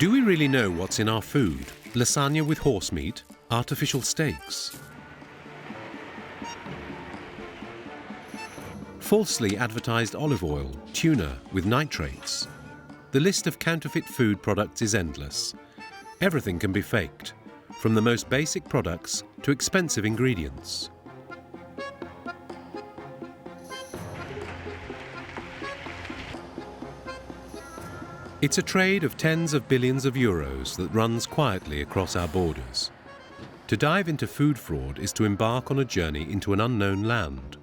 Do we really know what's in our food? Lasagna with horse meat? Artificial steaks? Falsely advertised olive oil, tuna with nitrates. The list of counterfeit food products is endless. Everything can be faked, from the most basic products to expensive ingredients. It's a trade of tens of billions of euros that runs quietly across our borders. To dive into food fraud is to embark on a journey into an unknown land.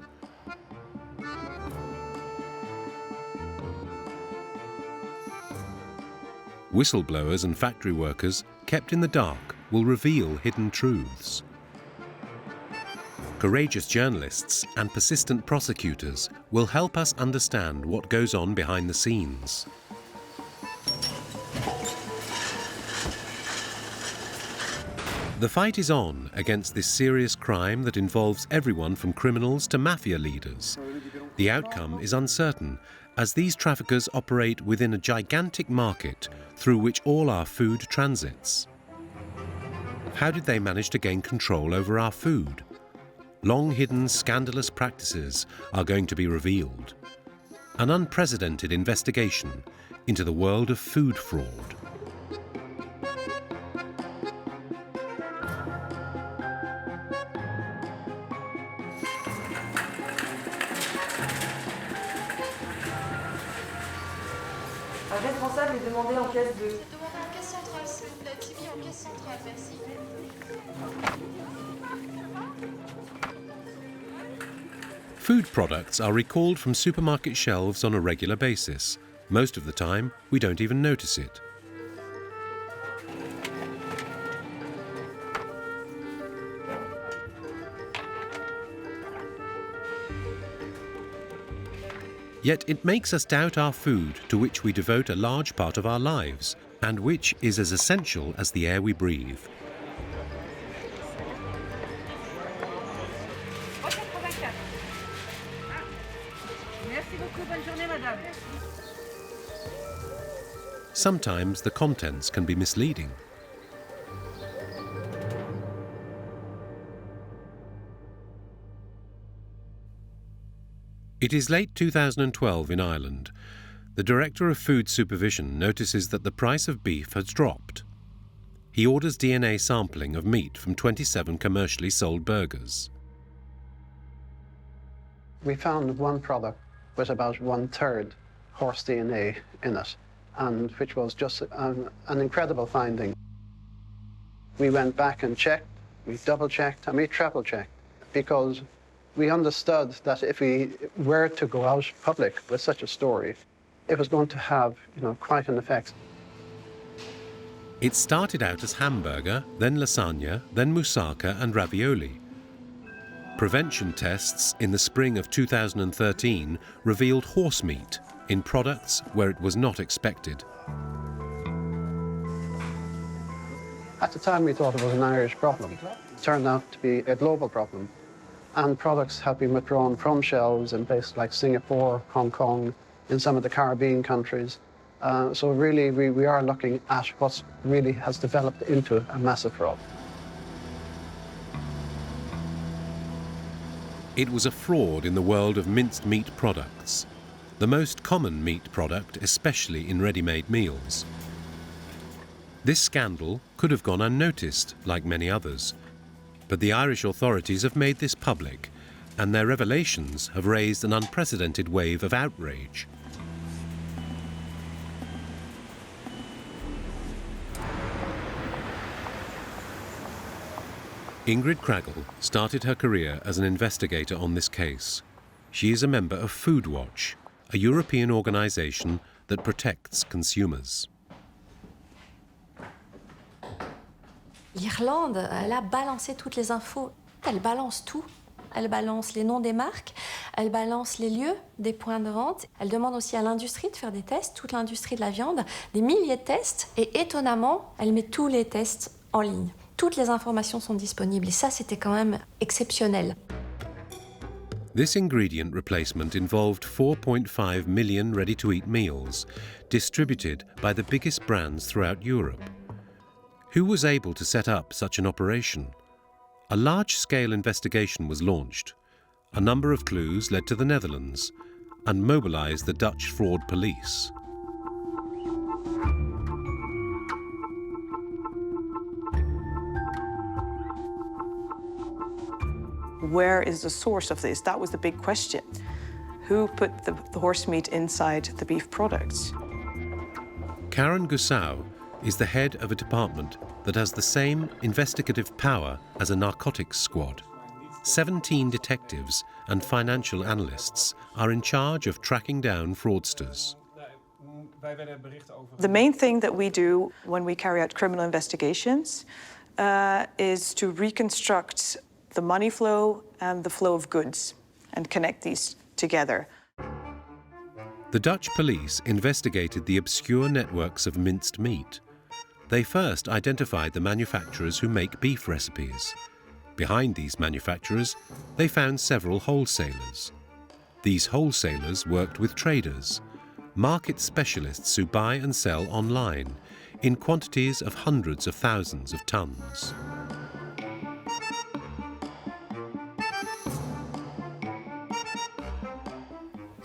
Whistleblowers and factory workers, kept in the dark, will reveal hidden truths. Courageous journalists and persistent prosecutors will help us understand what goes on behind the scenes. The fight is on against this serious crime that involves everyone from criminals to mafia leaders. The outcome is uncertain, as these traffickers operate within a gigantic market through which all our food transits. How did they manage to gain control over our food? Long-hidden, scandalous practices are going to be revealed. An unprecedented investigation into the world of food fraud. Responsable et demander en caisse 2. Demandez en caisse centrale, s'il vous plaît. TV en caisse centrale, merci. Food products are recalled from supermarket shelves on a regular basis. Most of the time, we don't even notice it. Yet it makes us doubt our food, to which we devote a large part of our lives, and which is as essential as the air we breathe. Sometimes the contents can be misleading. It is late 2012 in Ireland. The Director of Food Supervision notices that the price of beef has dropped. He orders DNA sampling of meat from 27 commercially sold burgers. We found one product with about 1/3 horse DNA in it, and which was just an incredible finding. We went back and checked, we double-checked, and we triple-checked, because we understood that if we were to go out public with such a story, it was going to have, quite an effect. It started out as hamburger, then lasagna, then moussaka and ravioli. Prevention tests in the spring of 2013 revealed horse meat in products where it was not expected. At the time, we thought it was an Irish problem. It turned out to be a global problem. And products have been withdrawn from shelves in places like Singapore, Hong Kong, in some of the Caribbean countries. So really, we are looking at what really has developed into a massive fraud. It was a fraud in the world of minced meat products, the most common meat product, especially in ready-made meals. This scandal could have gone unnoticed, like many others. But the Irish authorities have made this public, and their revelations have raised an unprecedented wave of outrage. Ingrid Craggle started her career as an investigator on this case. She is a member of Food Watch, a European organisation that protects consumers. L'Irlande, elle a balancé toutes les infos. Elle balance tout. Elle balance les noms des marques, elle balance les lieux des points de vente. Elle demande aussi à l'industrie de faire des tests, toute l'industrie de la viande, des milliers de tests. Et étonnamment, elle met tous les tests en ligne. Toutes les informations sont disponibles. Et ça, c'était quand même exceptionnel. This ingredient replacement involved 4.5 million ready-to-eat meals, distributed by the biggest brands throughout Europe. Who was able to set up such an operation? A large-scale investigation was launched. A number of clues led to the Netherlands and mobilized the Dutch fraud police. Where is the source of this? That was the big question. Who put the horse meat inside the beef products? Karen Gusau is the head of a department that has the same investigative power as a narcotics squad. 17 detectives and financial analysts are in charge of tracking down fraudsters. The main thing that we do when we carry out criminal investigations is to reconstruct the money flow and the flow of goods and connect these together. The Dutch police investigated the obscure networks of minced meat. They first identified the manufacturers who make beef recipes. Behind these manufacturers, they found several wholesalers. These wholesalers worked with traders, market specialists who buy and sell online in quantities of hundreds of thousands of tons.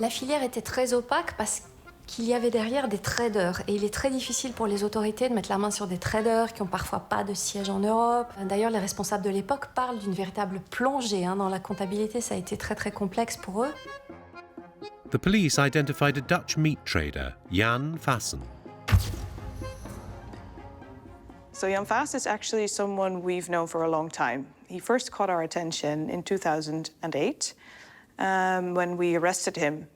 La filière était très opaque parce qu'il y avait derrière des traders. Et il est très difficile pour les autorités de mettre la main sur des traders qui n'ont parfois pas de siège en Europe. D'ailleurs, les responsables de l'époque parlent d'une véritable plongée dans la comptabilité. Ça a été très très complexe pour eux. The police identified a Dutch meat trader, Jan Vassen. So Jan Vassen is actually someone we've known for a long time. He first caught our attention in 2008 when we arrested him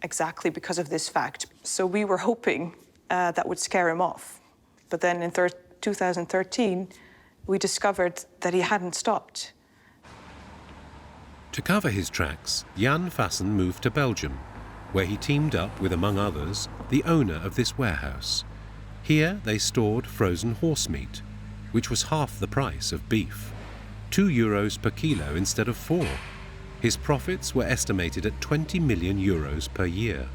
exactly because of this fact. So we were hoping that would scare him off. But then in 2013, we discovered that he hadn't stopped. To cover his tracks, Jan Vassen moved to Belgium, where he teamed up with, among others, the owner of this warehouse. Here they stored frozen horse meat, which was half the price of beef, €2 per kilo instead of 4. His profits were estimated at 20 million euros per year.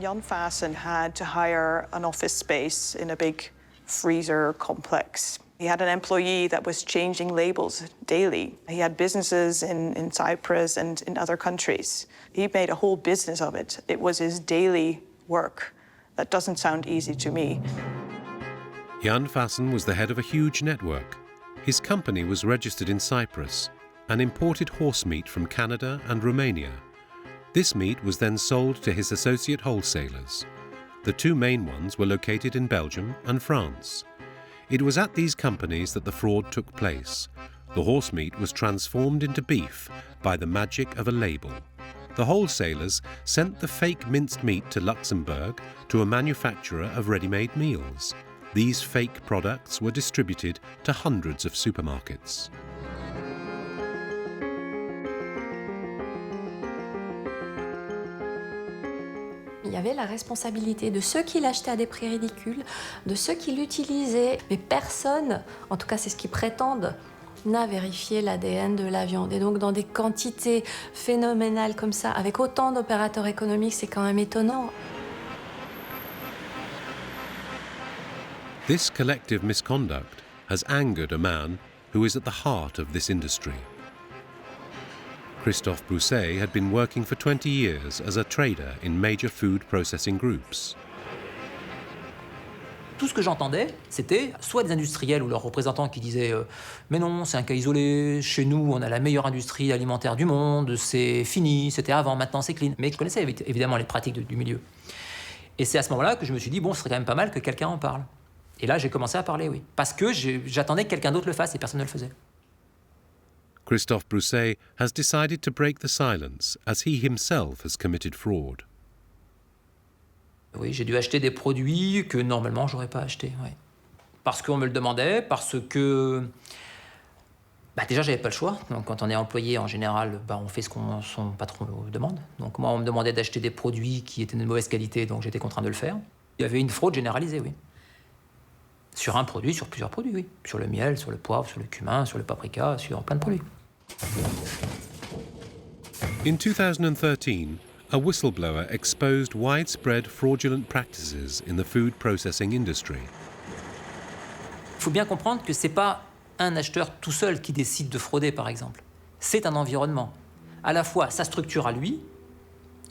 Jan Vassen had to hire an office space in a big freezer complex. He had an employee that was changing labels daily. He had businesses in Cyprus and in other countries. He made a whole business of it. It was his daily work. That doesn't sound easy to me. Jan Vassen was the head of a huge network. His company was registered in Cyprus and imported horse meat from Canada and Romania. This meat was then sold to his associate wholesalers. The two main ones were located in Belgium and France. It was at these companies that the fraud took place. The horse meat was transformed into beef by the magic of a label. The wholesalers sent the fake minced meat to Luxembourg to a manufacturer of ready-made meals. These fake products were distributed to hundreds of supermarkets. Il y avait la responsabilité de ceux qui l'achetaient à des prix ridicules, de ceux qui l'utilisaient. Mais personne, en tout cas c'est ce qu'ils prétendent, n'a vérifié l'ADN de la viande. Et donc dans des quantités phénoménales comme ça, avec autant d'opérateurs économiques, c'est quand même étonnant. This collective misconduct has angered a man who is at the heart of this industry. Christophe Brousset had been working for 20 years as a trader in major food processing groups. Tout ce que j'entendais, c'était soit des industriels ou leurs représentants qui disaient mais non, c'est un cas isolé, chez nous, on a la meilleure industrie alimentaire du monde, c'est fini, c'était avant, maintenant c'est clean. Mais je connaissais évidemment les pratiques du milieu. Et c'est à ce moment-là que je me suis dit, bon, ce serait quand même pas mal que quelqu'un en parle. Et là, j'ai commencé à parler, oui. Parce que j'attendais que quelqu'un d'autre le fasse et personne ne le faisait. Christophe Brousset has decided to break the silence as he himself has committed fraud. Oui, j'ai dû acheter des produits que normalement j'aurais pas achetés, oui. Parce qu'on me le demandait, parce que déjà j'avais pas le choix. Donc quand on est employé en général, on fait ce qu'on son patron demande. Donc moi on me demandait d'acheter des produits qui étaient de mauvaise qualité, donc j'étais contraint de le faire. Il y avait une fraude généralisée, oui. Sur un produit, sur plusieurs produits, oui. Sur le miel, sur le poivre, sur le cumin, sur le paprika, sur plein de produits. In 2013, a whistleblower exposed widespread fraudulent practices in the food processing industry. Il faut bien comprendre que ce n'est pas un acheteur tout seul qui décide de frauder, par exemple. C'est un environnement. À la fois sa structure à lui,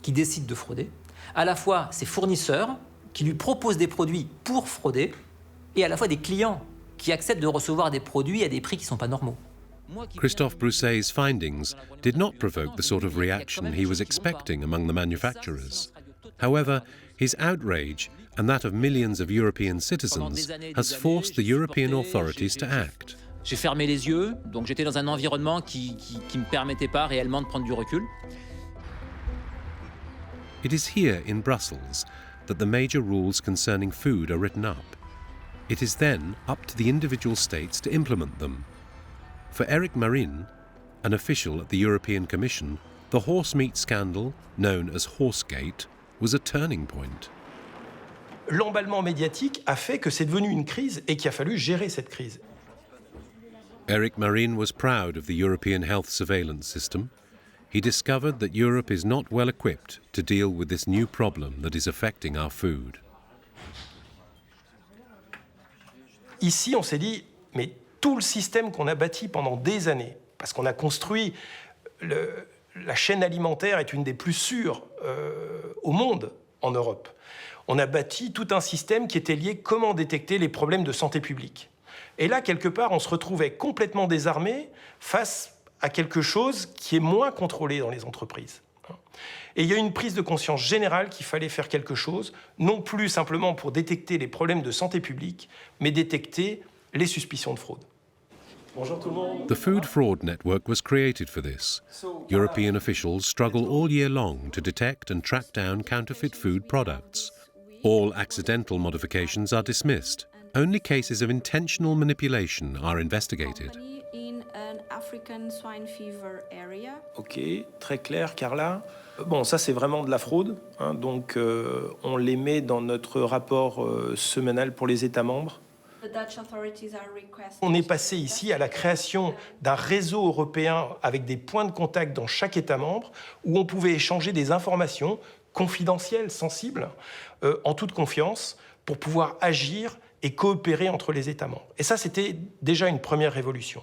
qui décide de frauder, à la fois ses fournisseurs, qui lui proposent des produits pour frauder, et à la fois des clients qui acceptent de recevoir des produits à des prix qui ne sont pas normaux. Christophe Brousset's findings did not provoke the sort of reaction he was expecting among the manufacturers. However, his outrage and that of millions of European citizens has forced the European authorities to act. J'ai fermé les yeux, donc j'étais dans un environnement qui ne me permettait pas réellement de prendre du recul. It is here in Brussels that the major rules concerning food are written up. It is then up to the individual states to implement them. For Eric Marin, an official at the European Commission, the horse meat scandal, known as Horsegate, was a turning point. L'emballement médiatique a fait que c'est devenu une crise et qu'il a fallu gérer cette crise. Eric Marin was proud of the European health surveillance system. He discovered that Europe is not well equipped to deal with this new problem that is affecting our food. Ici, on s'est dit, mais tout le système qu'on a bâti pendant des années, parce qu'on a construit, la chaîne alimentaire est une des plus sûres au monde, en Europe. On a bâti tout un système qui était lié à comment détecter les problèmes de santé publique. Et là, quelque part, on se retrouvait complètement désarmé face à quelque chose qui est moins contrôlé dans les entreprises. Et il y a eu une prise de conscience générale qu'il fallait faire quelque chose, non plus simplement pour détecter les problèmes de santé publique, mais détecter les suspicions de fraude. Bonjour tout le monde. The Food Fraud Network was created for this. European officials struggle all year long to detect and track down counterfeit food products. All accidental modifications are dismissed. Only cases of intentional manipulation are investigated. In an African swine fever area. Ok, très clair, Carla. Bon, ça c'est vraiment de la fraude, hein, donc on les met dans notre rapport semanal pour les États membres. On est passé ici à la création d'un réseau européen avec des points de contact dans chaque État membre où on pouvait échanger des informations confidentielles, sensibles, en toute confiance, pour pouvoir agir et coopérer entre les États membres. Et ça, c'était déjà une première révolution.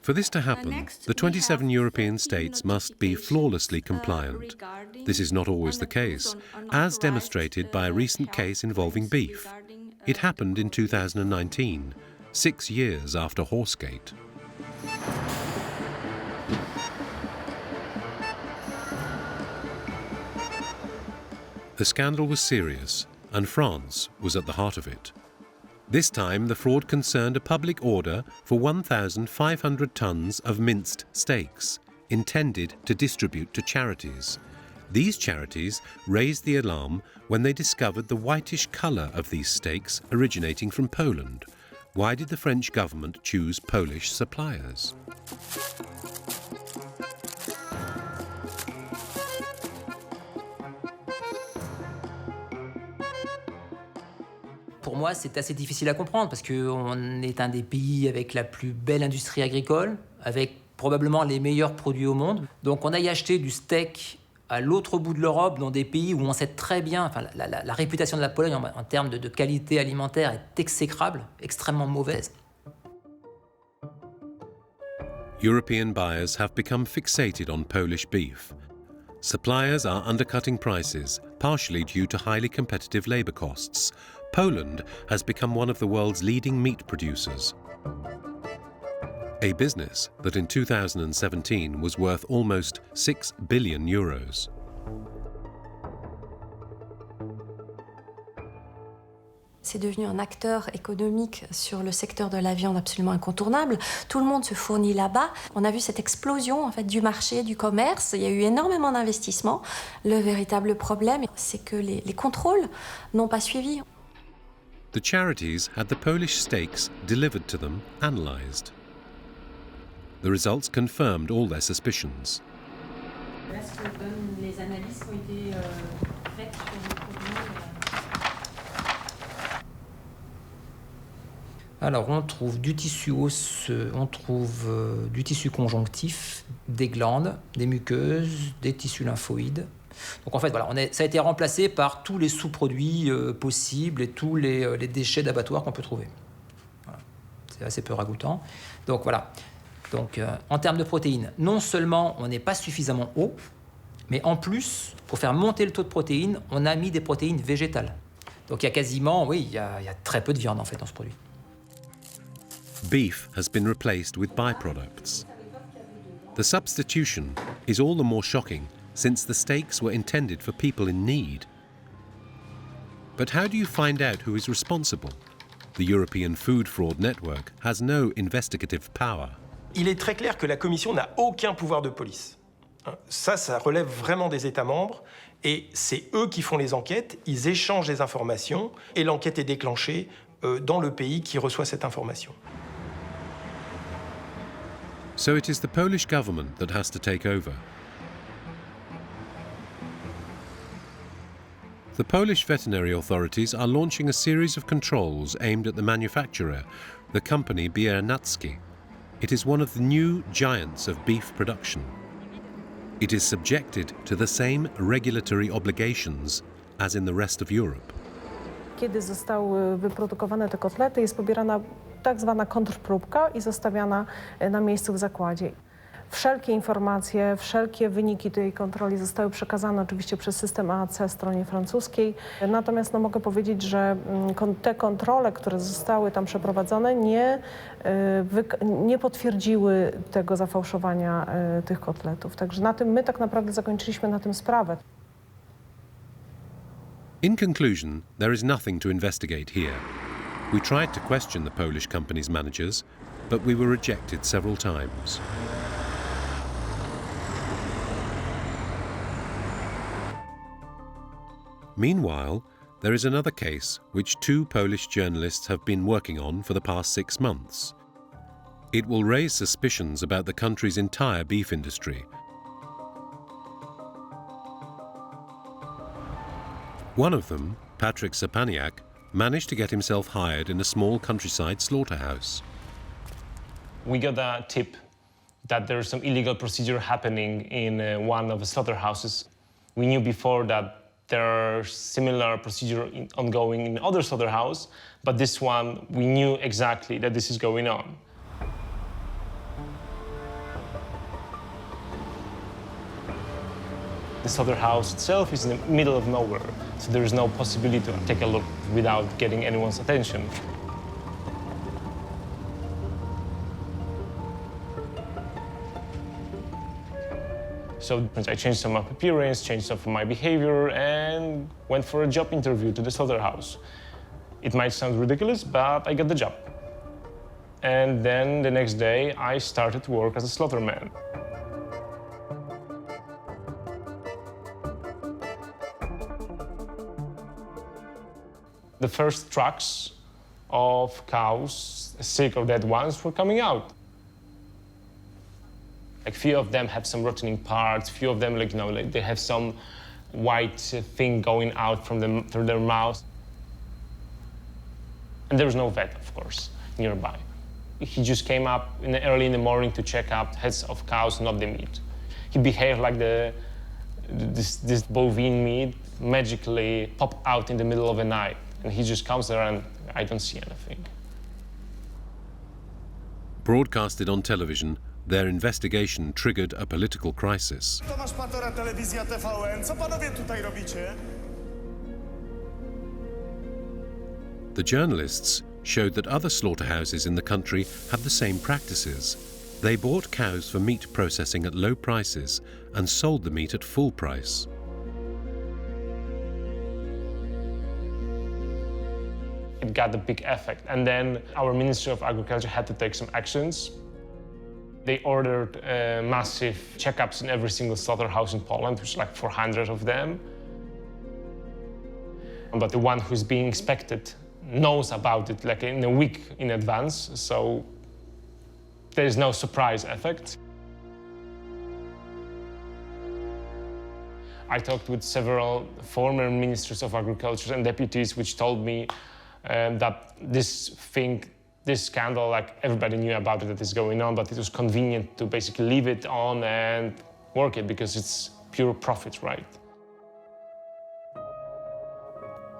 For this to happen, the 27 European states must be flawlessly compliant. This is not always the case, as demonstrated by a recent case involving beef. It happened in 2019, 6 years after Horsegate. The scandal was serious, and France was at the heart of it. This time, the fraud concerned a public order for 1,500 tons of minced steaks, intended to distribute to charities. These charities raised the alarm when they discovered the whitish colour of these steaks originating from Poland. Why did the French government choose Polish suppliers? Pour moi, c'est assez difficile à comprendre parce qu'on est un des pays avec la plus belle industrie agricole, avec probablement les meilleurs produits au monde. Donc on a y acheté du steak à l'autre bout de l'Europe, dans des pays où on sait très bien, enfin, la réputation de la Pologne en termes de qualité alimentaire est exécrable, extrêmement mauvaise. European buyers have become fixated on Polish beef. Suppliers are undercutting prices, partially due to highly competitive labour costs. Poland has become one of the world's leading meat producers. A business that in 2017 was worth almost 6 billion euros. C'est devenu un acteur économique sur le secteur de la viande absolument incontournable. Tout le monde se fournit là-bas. On a vu cette explosion en fait, du marché, du commerce. Il y a eu énormément d'investissements. Le véritable problème, c'est que les contrôles n'ont pas suivi. The charities had the Polish steaks delivered to them, analysed. The results confirmed all their suspicions. Est-ce que les analyses ont été faites sur les produits Alors, on trouve du tissu osseux, on trouve du tissu conjonctif, des glandes, des muqueuses, des tissus lymphoïdes. Donc en fait, voilà, ça a été remplacé par tous les sous-produits possibles et tous les déchets d'abattoir qu'on peut trouver. Voilà. C'est assez peu ragoûtant. Donc voilà. Donc, en termes de protéines, non seulement on n'est pas suffisamment haut, mais en plus, pour faire monter le taux de protéines, on a mis des protéines végétales. Donc il y a quasiment, il y a très peu de viande en fait dans ce produit. Beef has been replaced with byproducts. The substitution is all the more shocking since the steaks were intended for people in need. But how do you find out who is responsible? The European Food Fraud Network has no investigative power. Il est très clair que la Commission n'a aucun pouvoir de police. Ça relève vraiment des États membres et c'est eux qui font les enquêtes, ils échangent les informations et l'enquête est déclenchée dans le pays qui reçoit cette information. So it is the Polish government that has to take over. The Polish veterinary authorities are launching a series of controls aimed at the manufacturer, the company Biernacki. It is one of the new giants of beef production. It is subjected to the same regulatory obligations as in the rest of Europe. Kiedy zostały wyprodukowane te kotlety, jest pobierana tak zwana kontrpróbka i zostawiana na miejscu w zakładzie. Wszelkie informacje, wszelkie wyniki tej kontroli zostały przekazane oczywiście przez system AAC stronie francuskiej. Natomiast mogę powiedzieć, że te kontrole, które zostały tam przeprowadzone, nie potwierdziły tego zafałszowania tych kotletów. Także my tak naprawdę zakończyliśmy na tym sprawę. In conclusion, there is nothing to investigate here. We tried to question the Polish company's managers, but we were rejected several times. Meanwhile, there is another case which 2 Polish journalists have been working on for the past 6 months. It will raise suspicions about the country's entire beef industry. One of them, Patrick Sapaniak, managed to get himself hired in a small countryside slaughterhouse. We got a tip that there's some illegal procedure happening in one of the slaughterhouses. We knew before that there's similar procedure ongoing in other slaughterhouse, but this one, we knew exactly that this is going on. The slaughterhouse itself is in the middle of nowhere, so there is no possibility to take a look without getting anyone's attention. So I changed some of my appearance, changed some of my behavior, and went for a job interview to the slaughterhouse. It might sound ridiculous, but I got the job. And then the next day, I started to work as a slaughterman. The first trucks of cows, sick or dead ones, were coming out. Like, few of them have some rotting parts, few of them, like they have some white thing going out from through their mouth. And there was no vet, of course, nearby. He just came up early in the morning to check out heads of cows, not the meat. He behaved like this bovine meat magically popped out in the middle of the night. And he just comes there and I don't see anything. Broadcasted on television, their investigation triggered a political crisis. The journalists showed that other slaughterhouses in the country have the same practices. They bought cows for meat processing at low prices and sold the meat at full price. It got a big effect. And then our Ministry of Agriculture had to take some actions. They ordered massive checkups in every single slaughterhouse in Poland, which is like 400 of them. But the one who's being inspected knows about it like in a week in advance, so there's no surprise effect. I talked with several former ministers of agriculture and deputies which told me that this thing This scandal, like everybody knew about it, that is going on, but it was convenient to basically leave it on and work it because it's pure profit, right?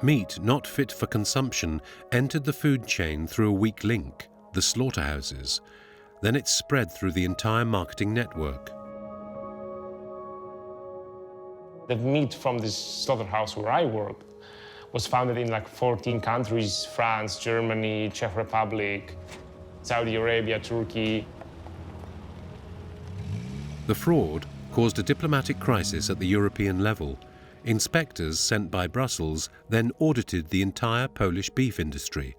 Meat not fit for consumption entered the food chain through a weak link, the slaughterhouses. Then it spread through the entire marketing network. The meat from this slaughterhouse where I worked was founded in like 14 countries: France, Germany, Czech Republic, Saudi Arabia, Turkey. The fraud caused a diplomatic crisis at the European level. Inspectors sent by Brussels then audited the entire Polish beef industry.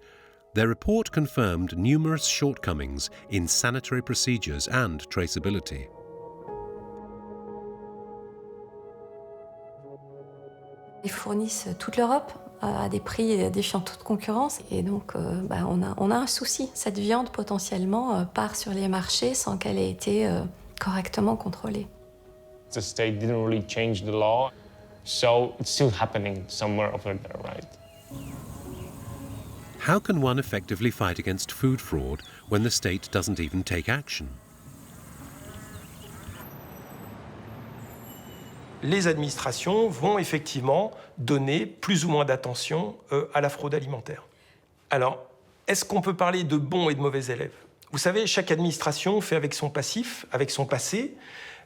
Their report confirmed numerous shortcomings in sanitary procedures and traceability. Ils fournissent toute l'Europe à des prix défiant toute concurrence. Et donc, on a un souci. Cette viande, potentiellement, part sur les marchés sans qu'elle ait été correctement contrôlée. The state didn't really change the law, so it's still happening somewhere over there, right? How can one effectively fight against food fraud when the state doesn't even take action? Les administrations vont effectivement donner plus ou moins d'attention à la fraude alimentaire. Alors, est-ce qu'on peut parler de bons et de mauvais élèves? Vous savez, chaque administration fait avec son passif, avec son passé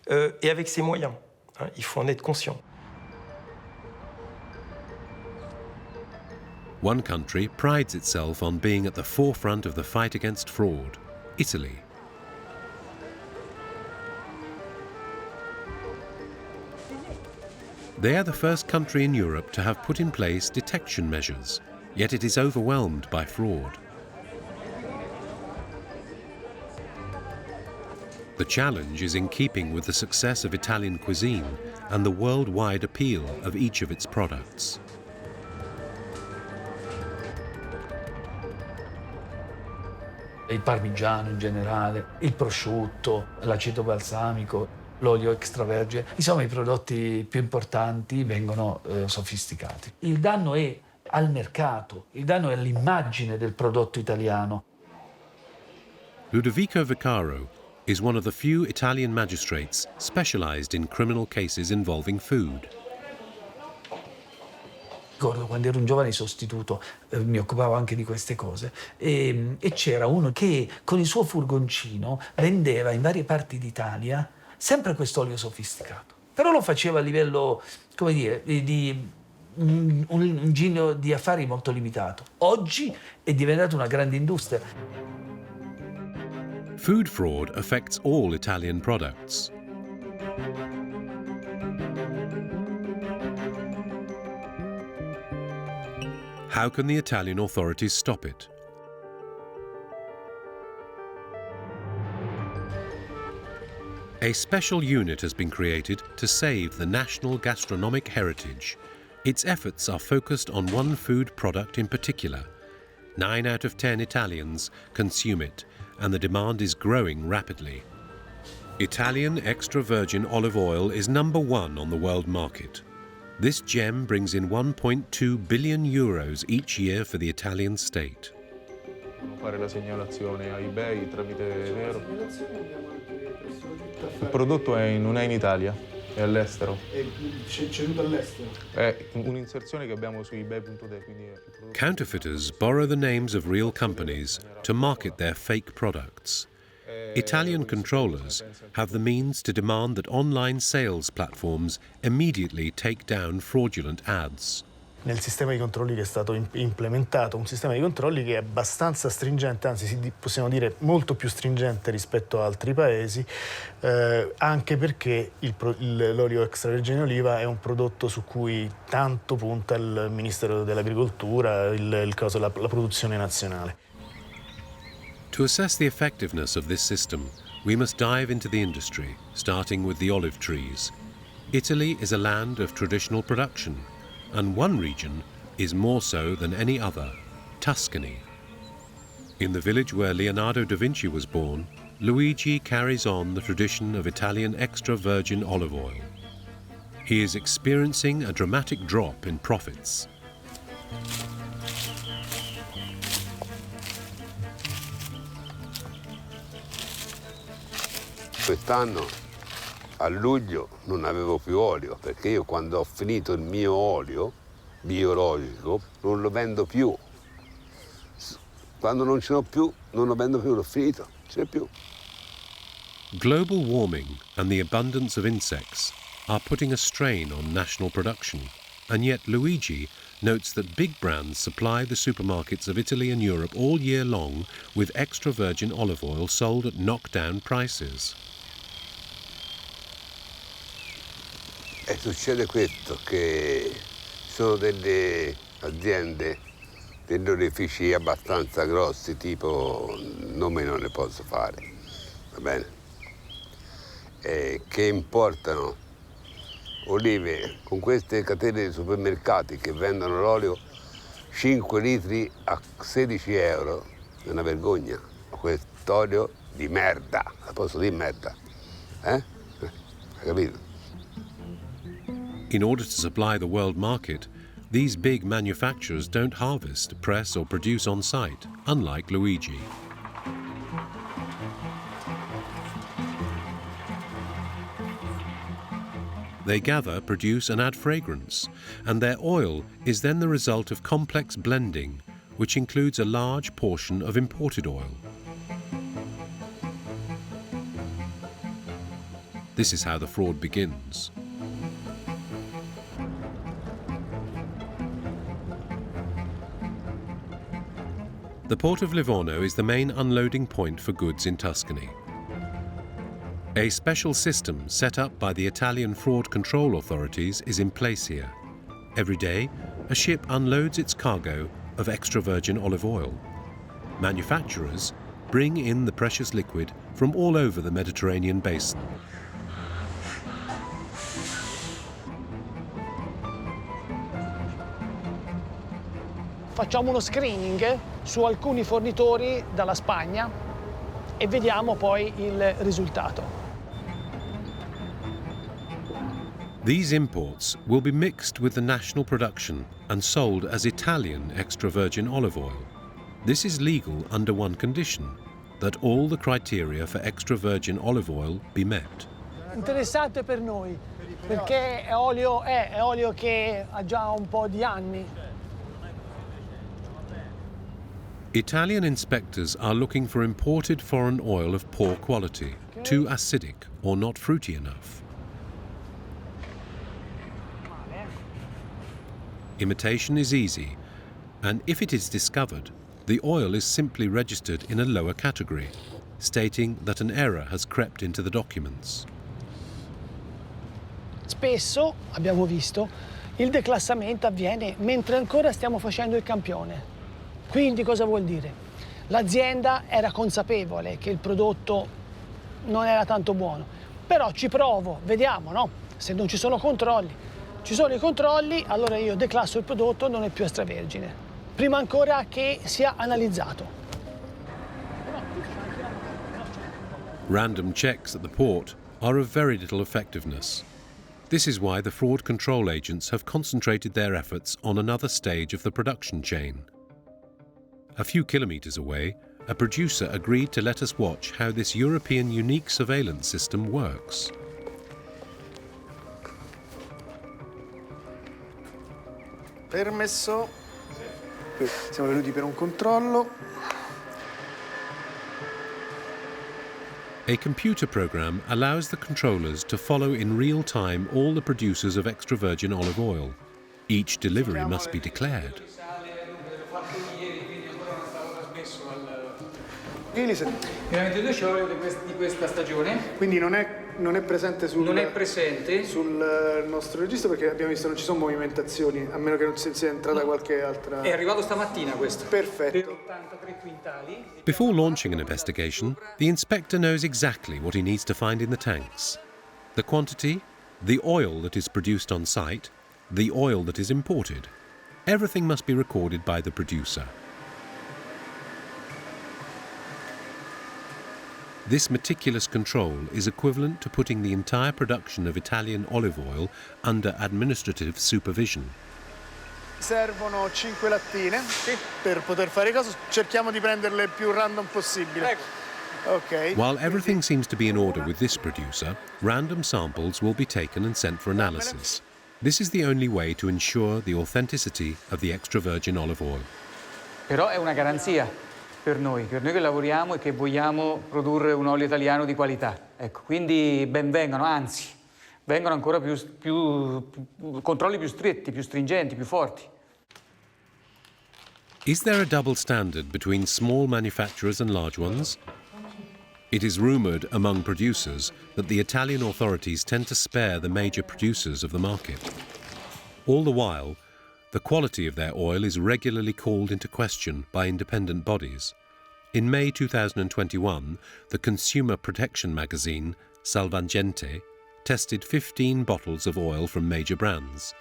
et avec ses moyens. Hein, il faut en être conscient. One country prides itself on being at the forefront of the fight against fraud: Italy. They are the first country in Europe to have put in place detection measures, yet it is overwhelmed by fraud. The challenge is in keeping with the success of Italian cuisine and the worldwide appeal of each of its products. Il parmigiano in generale, il prosciutto, l'aceto balsamico, l'olio extravergine, insomma i prodotti più importanti vengono sofisticati. Il danno è al mercato, il danno è all'immagine del prodotto italiano. Ludovico Vicaro is one of the few Italian magistrates specialized in criminal cases involving food. Ricordo quando ero un giovane sostituto, mi occupavo anche di queste cose, e c'era uno che con il suo furgoncino vendeva in varie parti d'Italia sempre quest'olio sofisticato. Però lo faceva a livello, come dire, di un giro di affari molto limitato. Oggi è diventata una grande industria. Food fraud affects all Italian products. How can the Italian authorities stop it? A special unit has been created to save the national gastronomic heritage. Its efforts are focused on one food product in particular. 9 out of 10 Italians consume it, and the demand is growing rapidly. Italian extra virgin olive oil is #1 on the world market. This gem brings in 1.2 billion euros each year for the Italian state. Fare la segnalazione a eBay tramite Vero. Il prodotto non è in Italia, è all'estero. È ceduto all'estero? È un'inserzione che abbiamo su ebay.de. Counterfeiters borrow the names of real companies to market their fake products. Italian controllers have the means to demand that online sales platforms immediately take down fraudulent ads. Nel sistema di controlli che è stato implementato, un sistema di controlli che è abbastanza stringente, anzi possiamo dire molto più stringente rispetto a altri paesi, anche perché l'olio extravergine oliva è un prodotto su cui tanto punta il Ministero dell'Agricoltura, la produzione nazionale. To assess the effectiveness of this system, we must dive into the industry, starting with the olive trees. Italy is a land of traditional production, and one region is more so than any other, Tuscany. In the village where Leonardo da Vinci was born, Luigi carries on the tradition of Italian extra virgin olive oil. He is experiencing a dramatic drop in profits. quest'anno a luglio non avevo più olio, perché io quando ho finito il mio olio biologico non lo vendo più. Quando non ce l'ho più, non lo vendo più, l'ho finito, non c'è più. Global warming and the abundance of insects are putting a strain on national production, and yet Luigi notes that big brands supply the supermarkets of Italy and Europe all year long with extra virgin olive oil sold at knockdown prices. E succede questo, che sono delle aziende, degli orefici abbastanza grossi, tipo nome non ne posso fare, va bene? Che importano olive con queste catene di supermercati che vendono l'olio 5 litri a 16 euro. È una vergogna, quest'olio di merda, la posso dire merda? Hai capito? In order to supply the world market, these big manufacturers don't harvest, press or produce on site, unlike Luigi. They gather, produce and add fragrance, and their oil is then the result of complex blending, which includes a large portion of imported oil. This is how the fraud begins. The port of Livorno is the main unloading point for goods in Tuscany. A special system set up by the Italian fraud control authorities is in place here. Every day, a ship unloads its cargo of extra virgin olive oil. Manufacturers bring in the precious liquid from all over the Mediterranean basin. Facciamo uno screening su alcuni fornitori dalla Spagna e vediamo poi il risultato. These imports will be mixed with the national production and sold as Italian extra virgin olive oil. This is legal under one condition, that all the criteria for extra virgin olive oil be met. Interessante per noi, perché è olio che ha già un po' di anni. Italian inspectors are looking for imported foreign oil of poor quality, too acidic or not fruity enough. Imitation is easy, and if it is discovered, the oil is simply registered in a lower category, stating that an error has crept into the documents. Spesso, abbiamo visto, il declassamento avviene mentre ancora stiamo facendo il campione. Quindi cosa vuol dire? L'azienda era consapevole che il prodotto non era tanto buono, però ci provo, vediamo, no? Se non ci sono controlli. Ci sono i controlli, allora io declasso il prodotto, non è più extravergine, prima ancora che sia analizzato. Random checks at the port are of very little effectiveness. This is why the fraud control agents have concentrated their efforts on another stage of the production chain. A few kilometers away, a producer agreed to let us watch how this European unique surveillance system works. Permesso. Siamo venuti per un controllo. A computer program allows the controllers to follow in real time all the producers of extra virgin olive oil. Each delivery must be declared. Veramente 2 olio di questa stagione. Quindi non è presente sul nostro registro, perché abbiamo visto non ci sono movimentazioni, a meno che non sia entrata qualche altra. È arrivato stamattina questo. Perfetto. Per 83 quintali. Before launching an investigation, the inspector knows exactly what he needs to find in the tanks. The quantity, the oil that is produced on site, the oil that is imported. Everything must be recorded by the producer. This meticulous control is equivalent to putting the entire production of Italian olive oil under administrative supervision. Servono 5 lattine per poter fare cosa? Cerchiamo di prenderle il più random possibile. Ecco. Ok. While everything seems to be in order with this producer, random samples will be taken and sent for analysis. This is the only way to ensure the authenticity of the extra virgin olive oil. Però è una garanzia per noi che lavoriamo e che vogliamo produrre un olio italiano di qualità. Ecco, quindi benvengano, anzi, vengono ancora più controlli più stretti, più stringenti, più forti. Is there a double standard between small manufacturers and large ones? It is rumoured among producers that the Italian authorities tend to spare the major producers of the market. All the while, the quality of their oil is regularly called into question by independent bodies. In May 2021, the consumer protection magazine Salvagente tested 15 bottles of oil from major brands.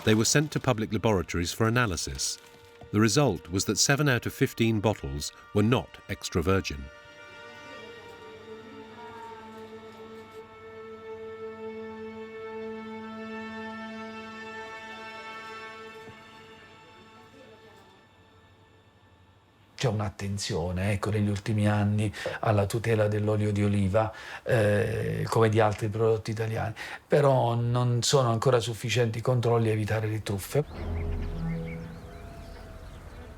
They were sent to public laboratories for analysis. The result was that 7 out of 15 bottles were not extra virgin. C'è un'attenzione, ecco, negli ultimi anni alla tutela dell'olio di oliva, come di altri prodotti italiani, però non sono ancora sufficienti i controlli a evitare le truffe.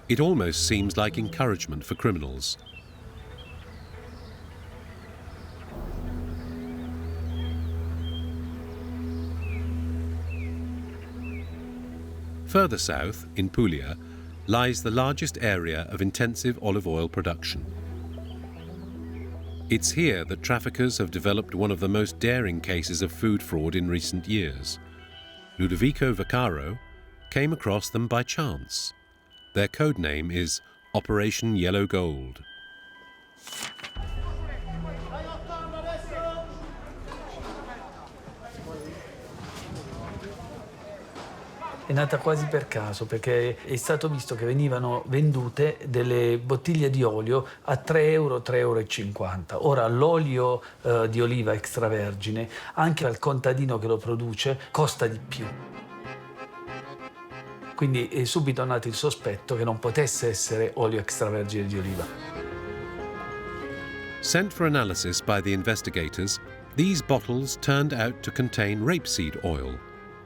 It almost seems like encouragement for criminals. Further south, in Puglia, lies the largest area of intensive olive oil production. It's here that traffickers have developed one of the most daring cases of food fraud in recent years. Ludovico Vaccaro came across them by chance. Their code name is Operation Yellow Gold. È nata quasi per caso, perché è stato visto che venivano vendute delle bottiglie di olio a 3 euro, 3,50 euro. Ora l'olio di oliva extravergine, anche al contadino che lo produce, costa di più. Quindi è subito nato il sospetto che non potesse essere olio extravergine di oliva. Sent for analysis by the investigators, these bottles turned out to contain rapeseed oil.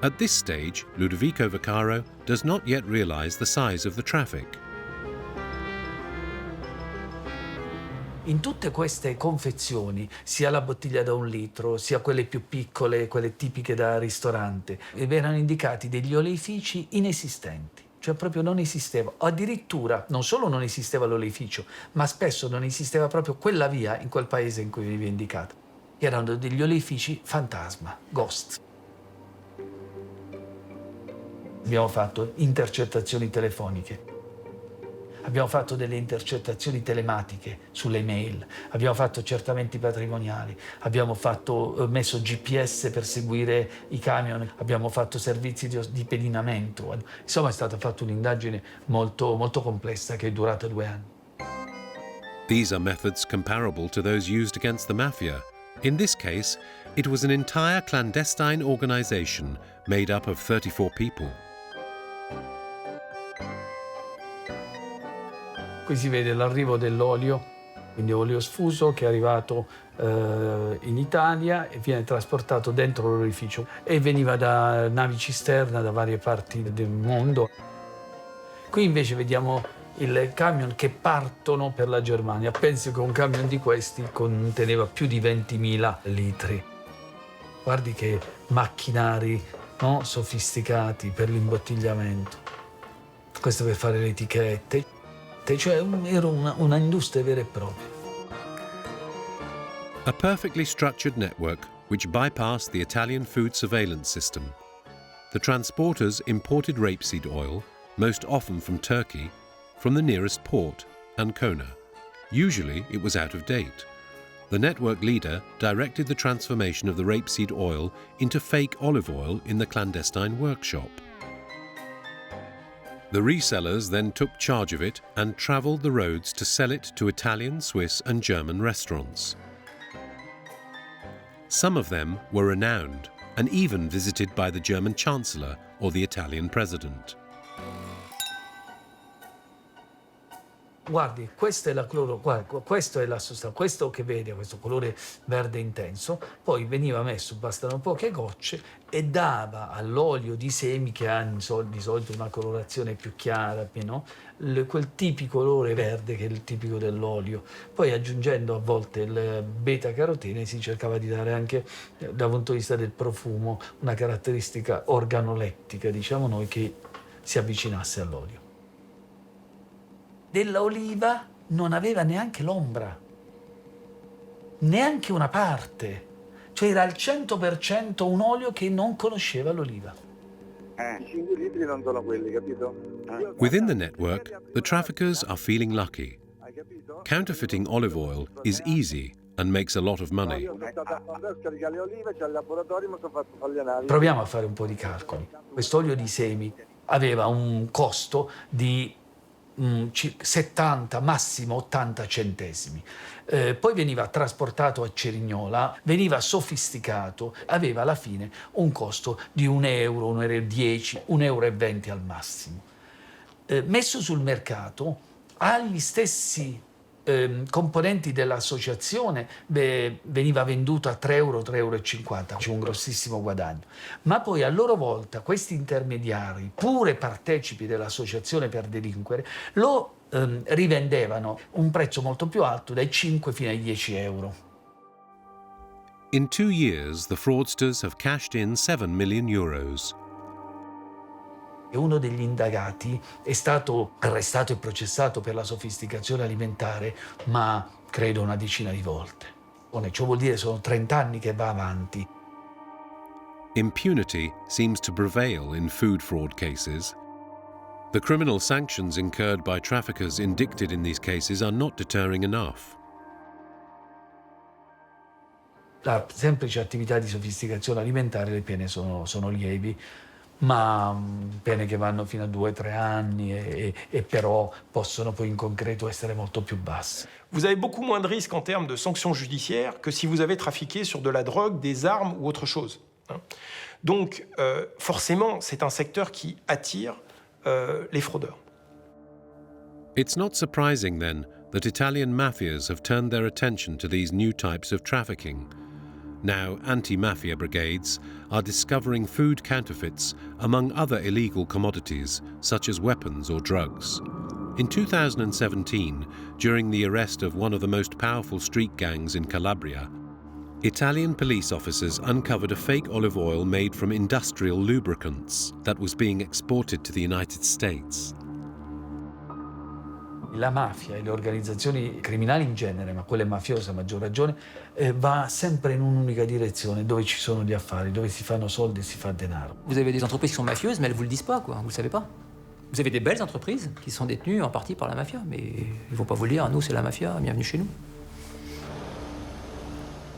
At this stage, Ludovico Vaccaro does not yet realize the size of the traffic. In tutte queste confezioni, sia la bottiglia da 1 litro, sia quelle più piccole, quelle tipiche da ristorante, erano indicati degli oleifici inesistenti, cioè proprio non esisteva. Addirittura non solo non esisteva l'oleificio, ma spesso non esisteva proprio quella via in quel paese in cui veniva indicata. Erano degli oleifici fantasma, ghost. Abbiamo fatto intercettazioni telefoniche, abbiamo fatto delle intercettazioni telematiche sulle mail, abbiamo fatto accertamenti patrimoniali, abbiamo messo GPS per seguire i camion, abbiamo fatto servizi di pedinamento. Insomma, è stata fatta un'indagine molto, molto complessa che è durata 2 anni. These are methods comparable to those used against the Mafia. In this case, it was an entire clandestine organization made up of 34 people. Qui si vede l'arrivo dell'olio, quindi olio sfuso che è arrivato in Italia e viene trasportato dentro l'oleificio e veniva da navi cisterna da varie parti del mondo. Qui invece vediamo il camion che partono per la Germania. Penso che un camion di questi conteneva più di 20.000 litri. Guardi che macchinari, no? Sofisticati per l'imbottigliamento. Questo per fare le etichette. Cioè era una industria vera e propria. A perfectly structured network which bypassed the Italian food surveillance system. The transporters imported rapeseed oil, most often from Turkey, from the nearest port, Ancona. Usually it was out of date. The network leader directed the transformation of the rapeseed oil into fake olive oil in the clandestine workshop. The resellers then took charge of it and travelled the roads to sell it to Italian, Swiss and German restaurants. Some of them were renowned and even visited by the German Chancellor or the Italian President. Guardi, questa è la questo è la sostanza, questo che vede, questo colore verde intenso, poi veniva messo, bastano poche gocce e dava all'olio di semi che ha di solito una colorazione più chiara, no? Quel tipico colore verde che è il tipico dell'olio. Poi aggiungendo a volte il beta-carotene si cercava di dare anche, dal punto di vista del profumo, una caratteristica organolettica, diciamo noi, che si avvicinasse all'olio. Della oliva non aveva neanche l'ombra, neanche una parte. Cioè era al 100% un olio che non conosceva l'oliva. I 5 litri non sono quelli, capito? Within the network, the traffickers are feeling lucky. Counterfeiting olive oil is easy and makes a lot of money. Proviamo a fare un po' di calcoli. Quest'olio di semi aveva un costo di 70, massimo 80 centesimi. Poi veniva trasportato a Cerignola, veniva sofisticato, aveva alla fine un costo di €1, €1,10, €1,20 al massimo. Messo sul mercato, agli stessi componenti dell'associazione veniva venduto a €3, €3,50, c'è un grossissimo guadagno. Ma poi a loro volta questi intermediari, pure partecipi dell'associazione per delinquere, lo rivendevano un prezzo molto più alto, dai 5 fino ai €10. In 2 years, the fraudsters have cashed in €7 million. Uno degli indagati è stato arrestato e processato per la sofisticazione alimentare, ma credo una decina di volte. Ciò vuol dire sono 30 anni che va avanti. Impunity seems to prevail in food fraud cases. The criminal sanctions incurred by traffickers indicted in these cases are not deterring enough. La semplice attività di sofisticazione alimentare, le pene sono lievi, ma pene che vanno fino a 2-3 anni e però possono poi in concreto essere molto più basse. Vous avez beaucoup moins de risques en termes de sanctions judiciaires que si vous avez trafiqué sur de la drogue, des armes ou autre chose. Donc, forcément, c'est un secteur qui attire les fraudeurs. It's not surprising, then, that Italian mafias have turned their attention to these new types of trafficking. Now, anti-mafia brigades are discovering food counterfeits among other illegal commodities, such as weapons or drugs. In 2017, during the arrest of one of the most powerful street gangs in Calabria, Italian police officers uncovered a fake olive oil made from industrial lubricants that was being exported to the United States. La mafia e le organizzazioni criminali in genere, ma quelle mafiose a maggior ragione, va sempre in un'unica direzione, dove ci sono gli affari, dove si fanno soldi e si fa denaro. Vous avez des entreprises qui sont mafieuses, mais elles ne vous le disent pas, quoi. Vous ne le savez pas. Vous avez des belles entreprises qui sont détenues en partie par la mafia, mais ils ne vont pas vous le dire, nous c'est la mafia, bienvenue chez nous.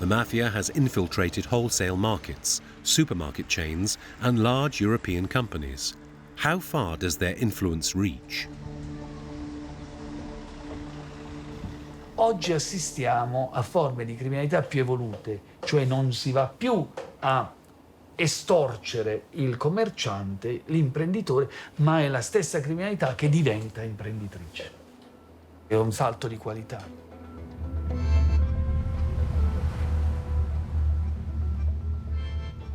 The mafia has infiltrated wholesale markets, supermarket chains, and large European companies. How far does their influence reach? Oggi assistiamo a forme di criminalità più evolute, cioè non si va più a estorcere il commerciante, l'imprenditore, ma è la stessa criminalità che diventa imprenditrice. È un salto di qualità.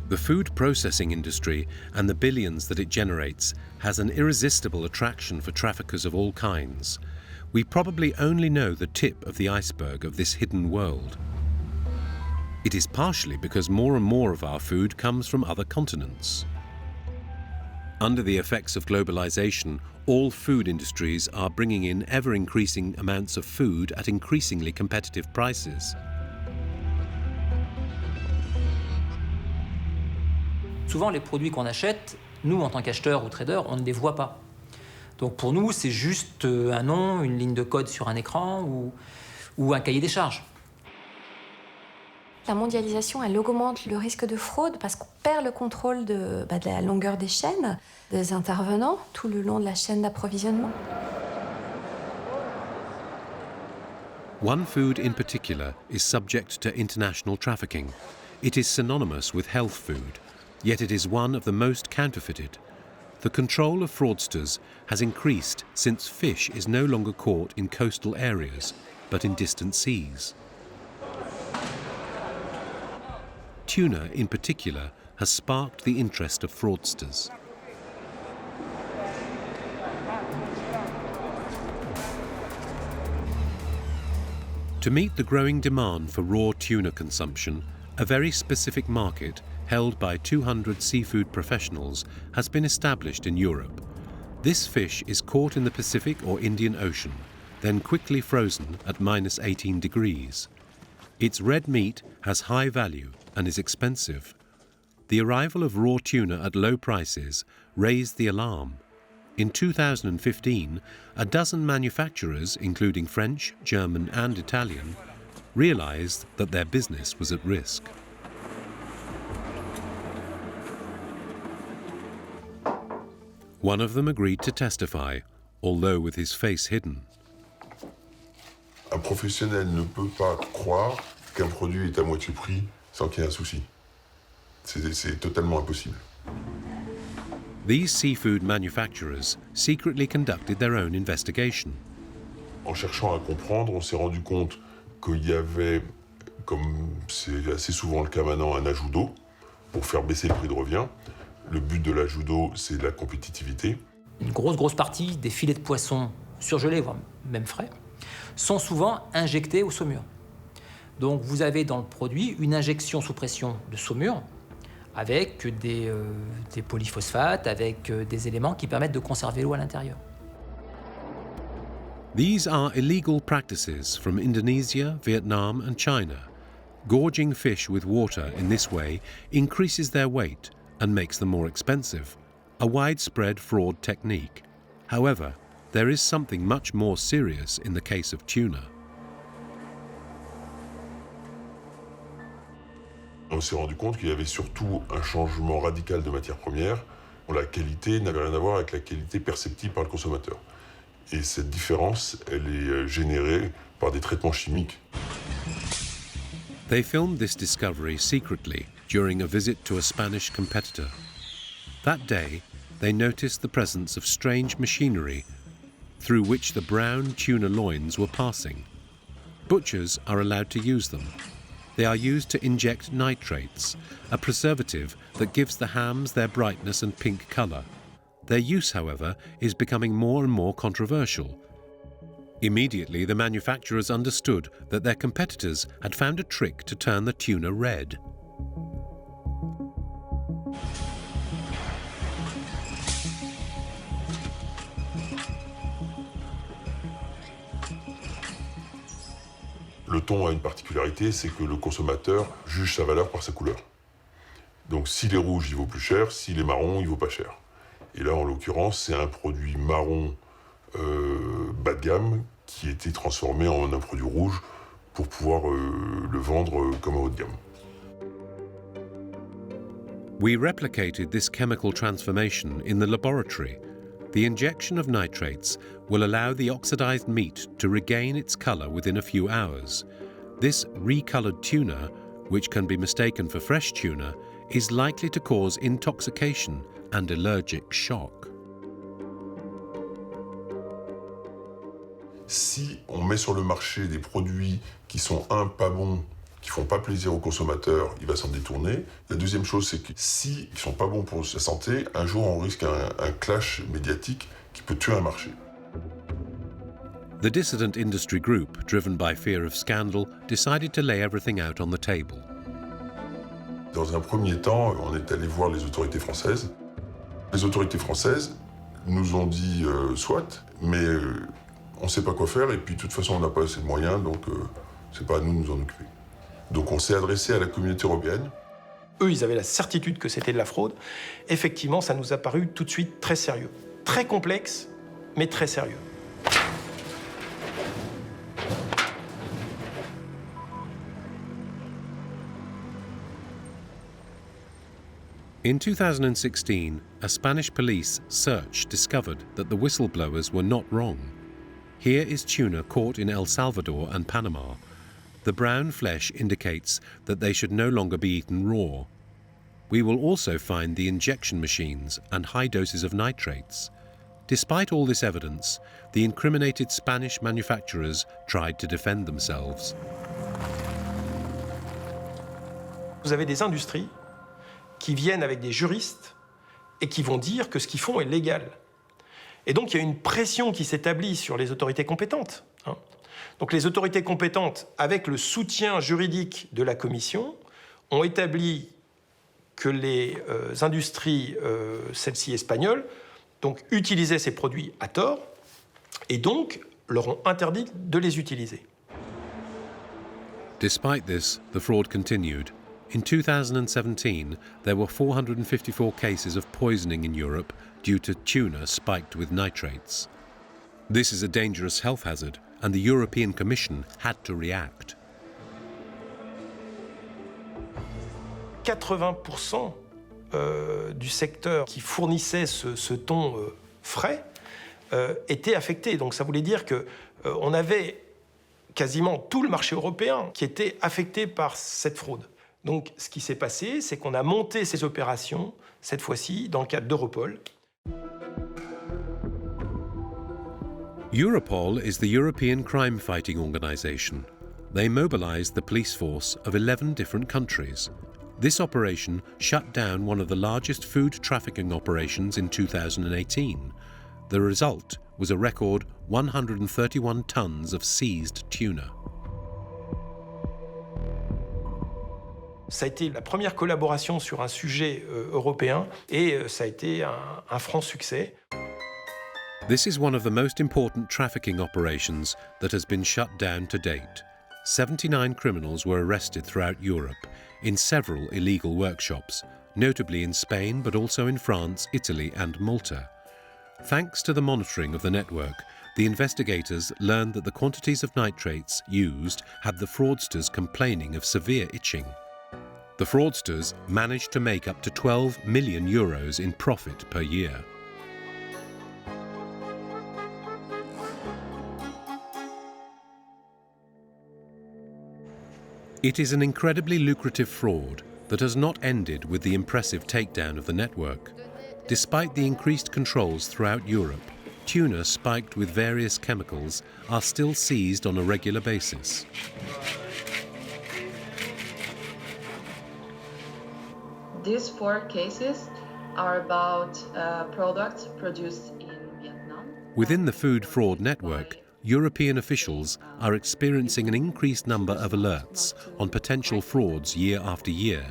The food processing industry and the billions that it generates has an irresistible attraction for traffickers of all kinds. We probably only know the tip of the iceberg of this hidden world. It is partially because more and more of our food comes from other continents. Under the effects of globalization, all food industries are bringing in ever-increasing amounts of food at increasingly competitive prices. Souvent, les produits qu'on achète, nous, en tant qu'acheteurs ou traders, on ne les voit pas. Donc pour nous, c'est juste un nom, une ligne de code sur un écran ou un cahier des charges. La mondialisation, elle augmente le risque de fraude parce qu'on perd le contrôle de la longueur des chaînes, des intervenants, tout le long de la chaîne d'approvisionnement. One food in particular is subject to international trafficking. It is synonymous with health food, yet it is one of the most counterfeited. The control of fraudsters has increased since fish is no longer caught in coastal areas, but in distant seas. Tuna, in particular, has sparked the interest of fraudsters. To meet the growing demand for raw tuna consumption, a very specific market held by 200 seafood professionals has been established in Europe. This fish is caught in the Pacific or Indian Ocean, then quickly frozen at -18 degrees. Its red meat has high value and is expensive. The arrival of raw tuna at low prices raised the alarm. In 2015, a dozen manufacturers, including French, German and Italian, realized that their business was at risk. One of them agreed to testify, although with his face hidden. Un professionnel ne peut pas croire qu'un produit est à moitié prix sans qu'il y ait un souci. C'est totalement impossible. These seafood manufacturers secretly conducted their own investigation. En cherchant à comprendre, on s'est rendu compte qu'il y avait, comme c'est assez souvent le cas maintenant, un ajout d'eau pour faire baisser le prix de revient. Le but de l'ajout d'eau, c'est la compétitivité. Une grosse partie des filets de poisson surgelés, voire même frais, sont souvent injectés au saumure. Donc vous avez dans le produit une injection sous pression de saumure avec des polyphosphates, avec des éléments qui permettent de conserver l'eau à l'intérieur. These are illegal practices from Indonesia, Vietnam and China. Gorging fish with water in this way increases their weight and makes them more expensive, a widespread fraud technique. However, there is something much more serious in the case of tuna. On s'est rendu compte qu'il y avait surtout un changement radical de matière première. La qualité n'avait rien à voir avec la qualité perceptible par le consommateur. Et cette différence, elle est générée par des traitements chimiques. They filmed this discovery secretly during a visit to a Spanish competitor. That day, they noticed the presence of strange machinery through which the brown tuna loins were passing. Butchers are allowed to use them. They are used to inject nitrates, a preservative that gives the hams their brightness and pink colour. Their use, however, is becoming more and more controversial. Immediately, the manufacturers understood that their competitors had found a trick to turn the tuna red. Le thon a une particularité, c'est que le consommateur juge sa valeur par sa couleur. Donc s'il est rouge, il vaut plus cher, s'il est marron, il vaut pas cher. Et là, en l'occurrence, c'est un produit marron bas de gamme qui a été transformé en un produit rouge pour pouvoir le vendre comme un haut de gamme. We replicated this chemical transformation in the laboratory. The injection of nitrates will allow the oxidized meat to regain its color within a few hours. This recolored tuna, which can be mistaken for fresh tuna, is likely to cause intoxication and allergic shock. Si on met sur le marché des produits qui sont pas bons, qui font pas plaisir au consommateur, il va s'en détourner. La deuxième chose, c'est que s'ils sont pas bons pour sa santé, un jour on risque un clash médiatique qui peut tuer un marché. The dissident industry group, driven by fear of scandal, decided to lay everything out on the table. Dans un premier temps, on est allé voir les autorités françaises. Les autorités françaises nous ont dit soit, mais on ne sait pas quoi faire et puis de toute façon on n'a pas assez de moyens, donc c'est pas à nous de nous en occuper. Donc on s'est adressé à la communauté européenne. Eux, ils avaient la certitude que c'était de la fraude. Effectivement, ça nous a paru tout de suite très sérieux. Très complexe, mais très sérieux. In 2016, a Spanish police search discovered that the whistleblowers were not wrong. Here is tuna caught in El Salvador and Panama. The brown flesh indicates that they should no longer be eaten raw. we will also find the injection machines and high doses of nitrates. Despite all this evidence, the incriminated Spanish manufacturers tried to defend themselves. Vous avez des industries qui viennent avec des juristes et qui vont dire que ce qu'ils font est légal. Et donc il y a une pression qui s'établit sur les autorités compétentes. Donc les autorités compétentes, avec le soutien juridique de la Commission, ont établi que les industries, celles-ci espagnoles, donc, utilisaient ces produits à tort et donc leur ont interdit de les utiliser. Despite this, the fraud continued. In 2017, there were 454 cases of poisoning in Europe due to tuna spiked with nitrates. This is a dangerous health hazard, and the European Commission had to react. 80% du secteur qui fournissait ce thon frais était affecté. Donc ça voulait dire qu'on avait quasiment tout le marché européen qui était affecté par cette fraude. Donc ce qui s'est passé, c'est qu'on a monté ces opérations, cette fois-ci, dans le cadre d'Europol. Europol is the European crime fighting organisation. They mobilised the police force of 11 different countries. This operation shut down one of the largest food trafficking operations in 2018. The result was a record 131 tons of seized tuna. Ça a été la première collaboration sur un sujet européen et ça a été un franc succès. This is one of the most important trafficking operations that has been shut down to date. 79 criminals were arrested throughout Europe in several illegal workshops, notably in Spain but also in France, Italy and Malta. Thanks to the monitoring of the network, the investigators learned that the quantities of nitrates used had the fraudsters complaining of severe itching. The fraudsters managed to make up to 12 million euros in profit per year. It is an incredibly lucrative fraud that has not ended with the impressive takedown of the network. Despite the increased controls throughout Europe, tuna spiked with various chemicals are still seized on a regular basis. These 4 cases are about products produced in Vietnam. Within the food fraud network, European officials are experiencing an increased number of alerts on potential frauds year after year.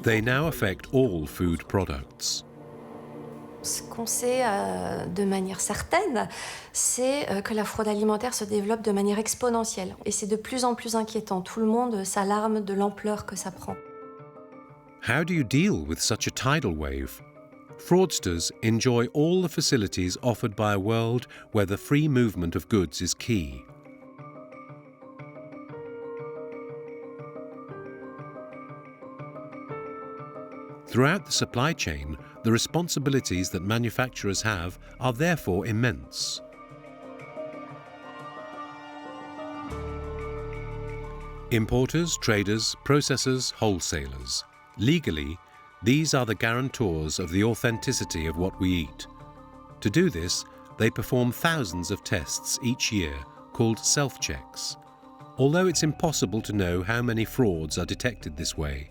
They now affect all food products. Ce qu'on sait de manière certaine, c'est que la fraude alimentaire se développe de manière exponentielle. Et c'est de plus en plus inquiétant. Tout le monde s'alarme de l'ampleur que ça prend. How do you deal with such a tidal wave? Fraudsters enjoy all the facilities offered by a world where the free movement of goods is key. Throughout the supply chain, the responsibilities that manufacturers have are therefore immense. Importers, traders, processors, wholesalers. Legally, these are the guarantors of the authenticity of what we eat. To do this, they perform thousands of tests each year called self-checks. Although it's impossible to know how many frauds are detected this way,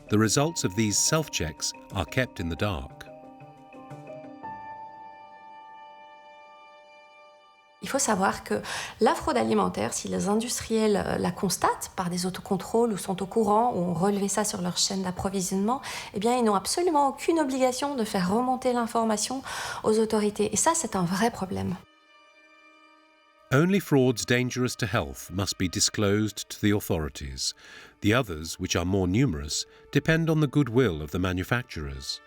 the results of these self-checks are kept in the dark. Il faut savoir que la fraude alimentaire, si les industriels la constatent par des autocontrôles ou sont au courant ou ont relevé ça sur leur chaîne d'approvisionnement, eh bien, ils n'ont absolument aucune obligation de faire remonter l'information aux autorités. Et ça, c'est un vrai problème. Only frauds dangerous to health must be disclosed to the authorities. The others, which are more numerous, depend on the goodwill of the manufacturers.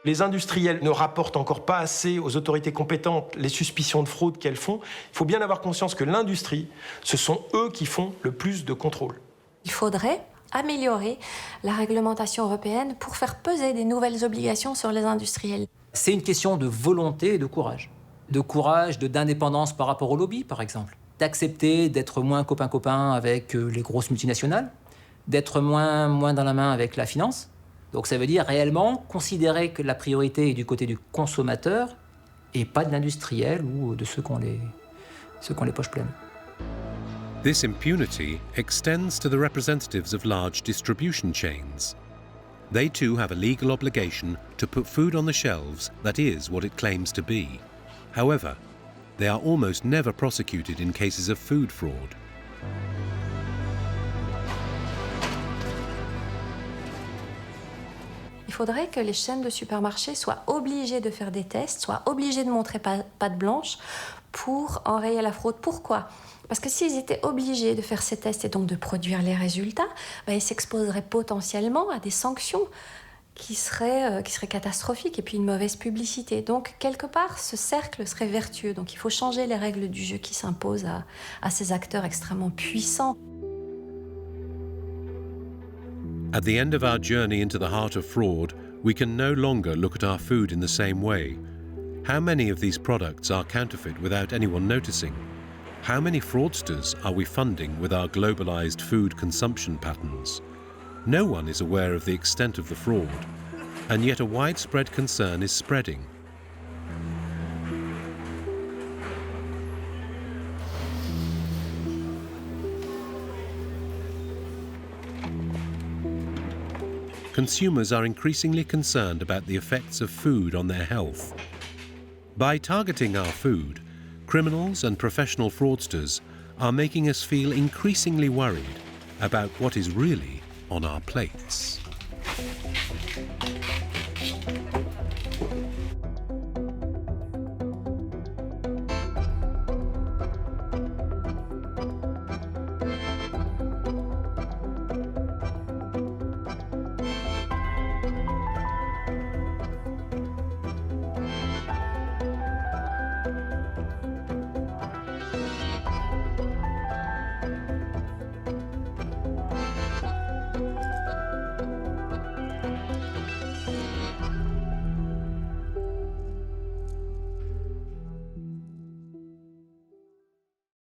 Les industriels ne rapportent encore pas assez aux autorités compétentes les suspicions de fraude qu'elles font. Il faut bien avoir conscience que l'industrie, ce sont eux qui font le plus de contrôles. Il faudrait améliorer la réglementation européenne pour faire peser des nouvelles obligations sur les industriels. C'est une question de volonté et de courage. De courage, d'indépendance par rapport au lobby, par exemple. D'accepter d'être moins copain-copain avec les grosses multinationales, d'être moins dans la main avec la finance. Donc ça veut dire réellement considérer que la priorité est du côté du consommateur et pas de l'industriel ou de ceux qui ont les poches pleines. This impunity extends to the representatives of large distribution chains. They too have a legal obligation to put food on the shelves that is what it claims to be. However, they are almost never prosecuted in cases of food fraud. Il faudrait que les chaînes de supermarchés soient obligées de faire des tests, soient obligées de montrer patte blanche pour enrayer la fraude. Pourquoi ? Parce que s'ils étaient obligés de faire ces tests et donc de produire les résultats, ils s'exposeraient potentiellement à des sanctions qui seraient catastrophiques et puis une mauvaise publicité. Donc, quelque part, ce cercle serait vertueux. Donc, il faut changer les règles du jeu qui s'imposent à ces acteurs extrêmement puissants. At the end of our journey into the heart of fraud, we can no longer look at our food in the same way. How many of these products are counterfeit without anyone noticing? How many fraudsters are we funding with our globalized food consumption patterns? No one is aware of the extent of the fraud, and yet a widespread concern is spreading. Consumers are increasingly concerned about the effects of food on their health. By targeting our food, criminals and professional fraudsters are making us feel increasingly worried about what is really on our plates.